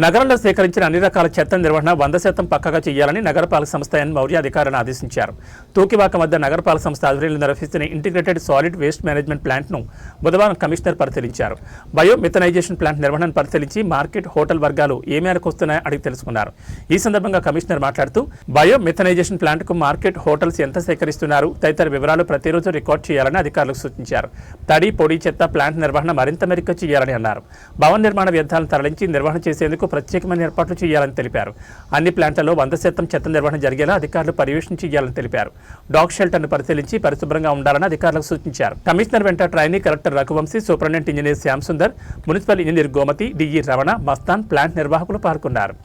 నగరంలో సేకరించిన అన్ని రకాల చెత్త నిర్వహణ 100% పక్కగా చేయాలని నగరపాలక సంస్థ ఎన్ మౌర్య అధికారులను ఆదేశించారు. తూకివాక వద్ద నగరపాలక సంస్థ ఆధ్వర్యంలో నిర్వహిస్తున్న ఇంటిగ్రేటెడ్ సాలిడ్ వేస్ట్ మేనేజ్మెంట్ ప్లాంట్ను బుధవారం కమిషనర్ పరిశీలించారు. బయో మిథనైజేషన్ ప్లాంట్ నిర్వహణను పరిశీలించి మార్కెట్, హోటల్ వర్గాలు ఏ మేరకు వస్తున్నాయో అడిగి తెలుసుకున్నారు. ఈ సందర్భంగా కమిషనర్ మాట్లాడుతూ బయో మిథనైజేషన్ ప్లాంట్కు మార్కెట్, హోటల్స్ ఎంత సేకరిస్తున్నారు తదితర వివరాలు ప్రతిరోజు రికార్డు చేయాలని అధికారులకు సూచించారు. తడి, పొడి చెత్త ప్లాంట్ నిర్వహణ మరింత మెరుగ్గా చేయాలని అన్నారు. భవన నిర్మాణ వ్యర్థాలను తరలించి నిర్వహణ చేసేందుకు ప్రత్యేకమైన ఏర్పాట్లు చేయాలని తెలిపారు. అన్ని ప్లాంట్లలో 100% చెత్త నిర్వహణ జరిగేలా అధికారులు పర్యవేక్షణ చేయాలని తెలిపారు. డాగ్ షెల్టర్ను పరిశీలించి పరిశుభ్రంగా ఉండాలని అధికారులకు సూచించారు. కమిషనర్ వెంట trainee collector Raghuvanshi, superintendent engineer Shyam Sundar, municipal engineer Gomathi, DE Ramana, Mastan, plant నిర్వాహకులు పాల్గొన్నారు.